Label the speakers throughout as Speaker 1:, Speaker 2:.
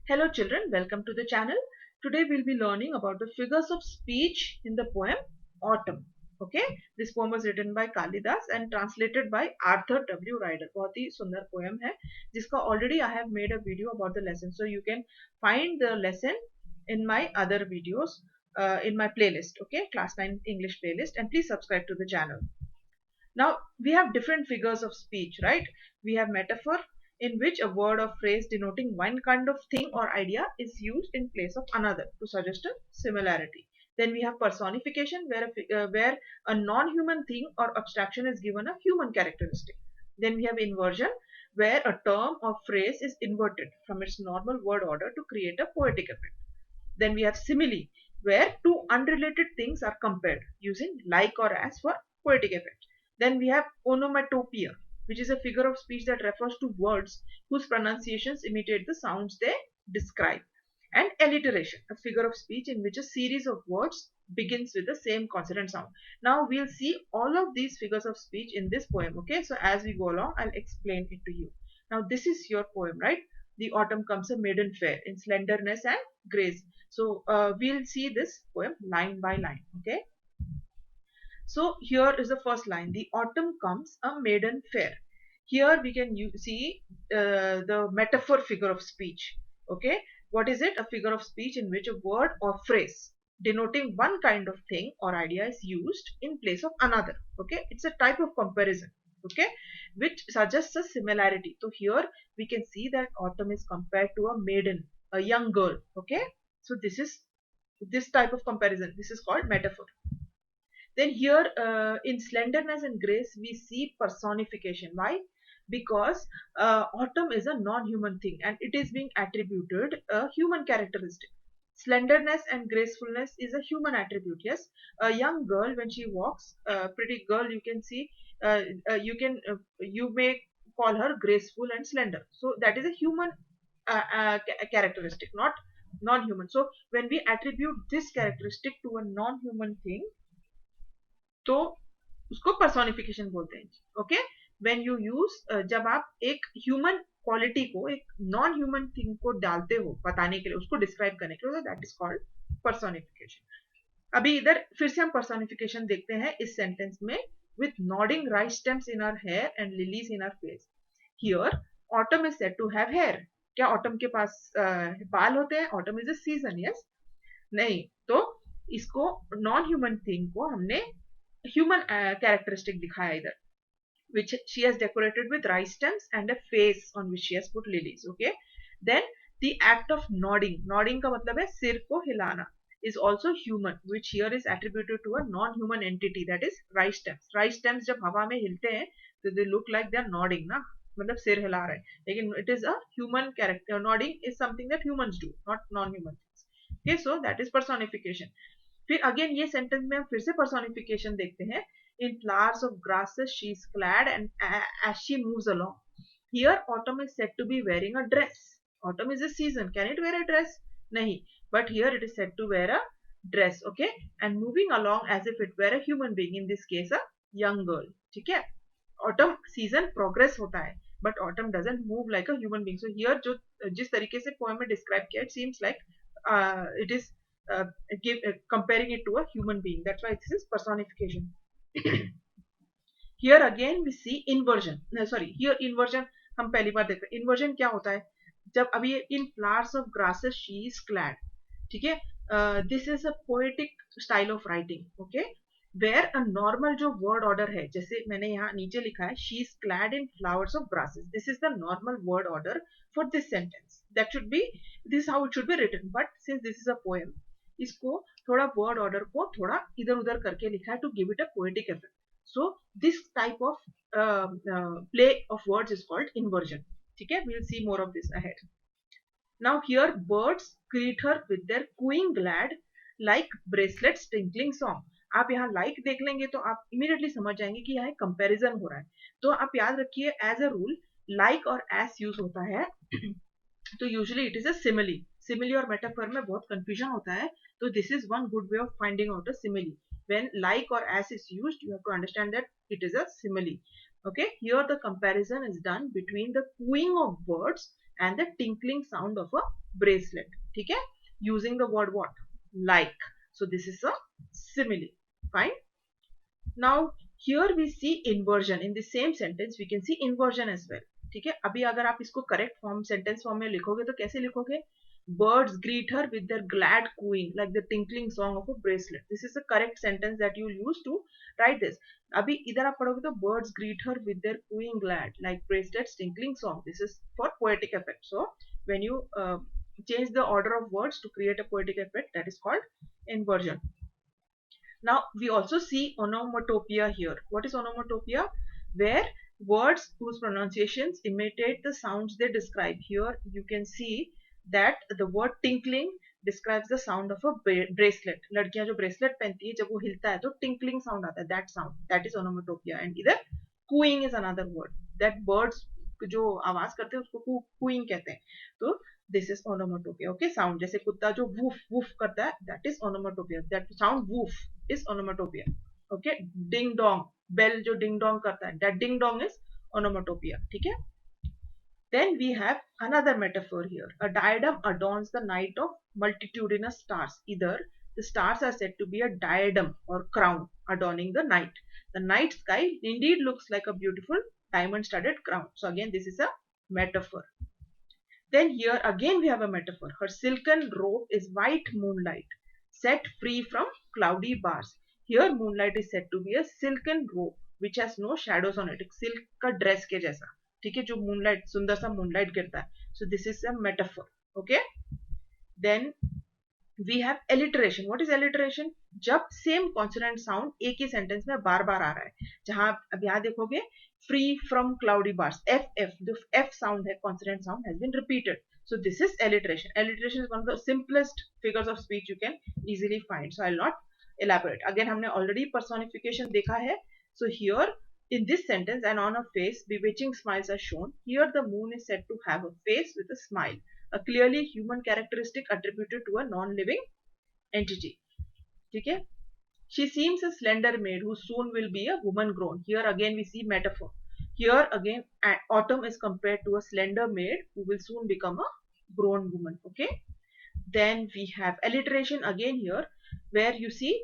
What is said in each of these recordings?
Speaker 1: Hello children, welcome to the channel. Today we'll be learning about the figures of speech in the poem Autumn. Okay, this poem was written by Kalidas and translated by Arthur W. Ryder. बहुत ही सुंदर poem है जिसका already I have made a video about the lesson. So you can find the lesson in my other videos in my playlist. Okay, class 9 English playlist, and please subscribe to the channel. Now, we have different figures of speech, right? We have metaphor, in which a word or phrase denoting one kind of thing or idea is used in place of another to suggest a similarity. Then we have personification, where a non-human thing or abstraction is given a human characteristic. Then we have inversion, where a term or phrase is inverted from its normal word order to create a poetic effect. Then we have simile, where two unrelated things are compared using like or as for poetic effect. Then we have onomatopoeia, which is a figure of speech that refers to words whose pronunciations imitate the sounds they describe. And alliteration, a figure of speech in which a series of words begins with the same consonant sound. Now we'll see all of these figures of speech in this poem. Okay, so as we go along, I'll explain it to you. Now this is your poem, right? The autumn comes a maiden fair in slenderness and grace. So we'll see this poem line by line. Okay. So here is the first line. The autumn comes a maiden fair. Here we can see the metaphor figure of speech. Okay. What is it? A figure of speech in which a word or phrase denoting one kind of thing or idea is used in place of another. Okay. It's a type of comparison. Okay. Which suggests a similarity. So here we can see that autumn is compared to a maiden, a young girl. Okay. So this is this type of comparison. This is called metaphor. Then here in slenderness and grace, we see personification. Why? Because autumn is a non-human thing and it is being attributed a human characteristic. Slenderness and gracefulness is a human attribute. Yes, a young girl when she walks, pretty girl, you can see, you may call her graceful and slender. So that is a human characteristic, not non-human. So when we attribute this characteristic to a non-human thing, तो उसको personification बोलते हैं. Okay, when you use, जब आप एक human quality को एक non human thing को डालते हो बताने के लिए, उसको डिस्क्राइब करने के लिए, दैट इज कॉल्ड पर्सोनिफिकेशन. अभी इधर फिर से हम पर्सोनिफिकेशन देखते हैं इस सेंटेंस में. with nodding rice stems in our hair and lilies in our face. Here autumn is said to have hair. क्या ऑटम के पास बाल होते हैं? Autumn is a season. Yes, नहीं तो इसको नॉन ह्यूमन थिंग को हमने human characteristic दिखाया इधर, which she has decorated with rice stems and a face on which she has put lilies. Okay, then the act of nodding, nodding का मतलब है सिर को हिलाना, is also human, which here is attributed to a non-human entity, that is rice stems. Rice stems जब हवा में हिलते हैं तो they look like they are nodding ना, मतलब सिर हिला रहे हैं, लेकिन it is a human character. Nodding is something that humans do, not non-human things. Okay, so that is personification. फिर अगेन ये सेंटेंस में हम फिर से पर्सोनिफिकेशन देखते हैं. In flowers of grasses she is clad and as she moves along. Here autumn is said to be wearing a dress. Autumn is a season, can it where a dress? नहीं, but here it is said to wear a dress. Okay, and moving along as if it where a human being, in this case a young girl. ठीक है, autumn season progress होता है but autumn doesn't move like a human being. So here जो जिस तरीके से poem में describe किया, it seems like it is comparing it to a human being. That's why this is personification. Here again we see inversion. Sorry, here inversion हम पहली बार देख रहे हैं. inversion क्या होता है? जब अभी in flowers of grasses she is clad. ठीक है, this is a poetic style of writing. Okay, where a normal जो word order है, जैसे मैंने यहाँ नीचे लिखा है she is clad in flowers of grasses. This is the normal word order for this sentence. That should be, this is how it should be written. But since this is a poem, इसको थोड़ा word order को थोड़ा इधर उधर करके लिखा है to give it a poetic effect. So this type of play of words is called inversion. ठीक है, we will see more of this ahead. Now here birds greet her with their cooing glad like bracelets tinkling song. आप यहाँ like देख लेंगे तो आप immediately समझ जाएंगे कि यहाँ कंपैरिजन हो रहा है. तो आप याद रखिए, एज अ रूल लाइक और एस यूज होता है तो usually it is a simile. Simile और मेटाफर में बहुत कंफ्यूजन होता है, तो this is one good way of finding out a simile. when like or as is used, you have to understand that it is a simile. Okay, here the comparison is done between the cooing of birds and the tinkling sound of a bracelet. ठीक है, using the word what, like. So this is a simile. Fine. Now here we see inversion in the same sentence. We can see inversion as well. ठीक है, अभी अगर आप इसको correct form sentence form में लिखोगे तो कैसे लिखोगे? Birds greet her with their glad cooing, like the tinkling song of a bracelet. This is the correct sentence that you use to write this. अभी इधर आप पढ़ोगे तो birds greet her with their cooing glad, like bracelets tinkling song. This is for poetic effect. So when you change the order of words to create a poetic effect, that is called inversion. Now we also see onomatopoeia here. What is onomatopoeia? Where words whose pronunciations imitate the sounds they describe. Here you can see that the word tinkling describes the sound of a bracelet. लड़कियां जो bracelet पहनती है जब वो हिलता है तो tinkling sound आता है. That sound, that is onomatopoeia. And इधर cooing is another word. That birds जो आवाज करते हैं उसको cooing कहते हैं. तो this is onomatopoeia. Okay, sound जैसे कुत्ता जो woof woof करता है, that is onomatopoeia. That sound woof is onomatopoeia. Okay, ding dong, bell जो ding dong करता है, that ding dong is onomatopoeia. ठीक है. Then we have another metaphor here. A diadem adorns the night of multitudinous stars. Either the stars are said to be a diadem or crown adorning the night. The night sky indeed looks like a beautiful diamond-studded crown. So again, this is a metaphor. Then here again we have a metaphor. Her silken robe is white moonlight, set free from cloudy bars. Here moonlight is said to be a silken robe which has no shadows on it. Silk का dress के जैसा. ठीक है, जो moonlight सुंदर सा moonlight गिरता है. So this is a metaphor. Okay. Then we have alliteration. What is alliteration? जब सेम कॉन्सोनेंट साउंड एक ही सेंटेंस में बार बार आ रहा है. जहां अब यहां देखोगे free from cloudy bars, F F, जो एफ साउंड है consonant sound has been repeated. So this is alliteration. Alliteration is one of the simplest figures of speech you can easily find. So I will not elaborate. Again हमने already personification देखा है. So here in this sentence, and on a face, bewitching smiles are shown. Here the moon is said to have a face with a smile, a clearly human characteristic attributed to a non-living entity. Okay? She seems a slender maid who soon will be a woman grown. Here again we see metaphor. Here again autumn is compared to a slender maid who will soon become a grown woman. Okay? Then we have alliteration again here, where you see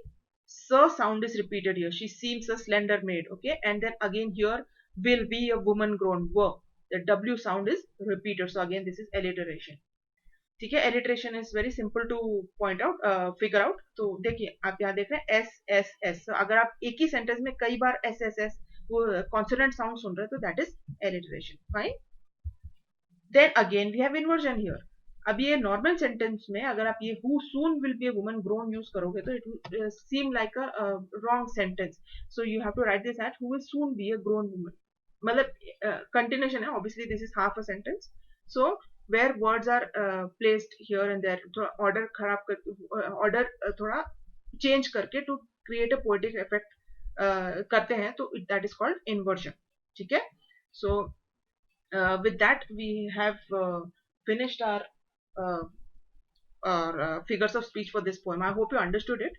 Speaker 1: "s" sound is repeated here. She seems a slender maid. Okay, and then again here will be a woman grown. Work. The W sound is repeated. So again this is alliteration. ठीक है, alliteration is very simple to point out, figure out. तो देखिए आप यहाँ देख रहे हैं S S S. So अगर आप एक ही सेंटेंस में कई बार S S S वो consonant sound सुन रहे हैं तो that is alliteration. Fine. Then again we have inversion here. अब ये नॉर्मल सेंटेंस में अगर आप ये who soon will be a woman grown use करोगे तो it will seem like a wrong sentence. So you have to write this at who will soon be a grown woman. मतलब continuation है, obviously this is half a sentence. So where words are placed here and there, थोड़ा order खराब कर, order थोड़ा change करके to create a poetic effect करते हैं तो दैट इज कॉल्ड इन्वर्जन. ठीक है. So with that we have finished our figures of speech for this poem. I hope you understood it.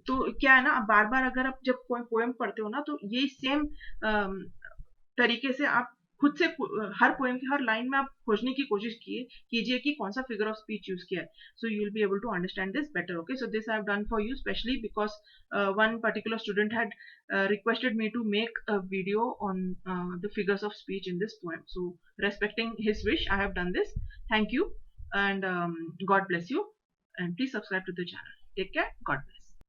Speaker 1: तो क्या है ना, बार बार अगर आप जब कोई पोएम पढ़ते हो ना तो ये सेम तरीके से आप खुद से हर पोएम की हर लाइन में आप खोजने की कोशिश कीजिए कि कौन सा फिगर ऑफ स्पीच यूज किया है. So you will be able to understand this better. Okay, so this I have done for you specially because one particular student had requested me to make a video on the figures of speech in this poem. So respecting his wish, I have done this. Thank you and God bless you, and please subscribe to the channel. Take care. God bless.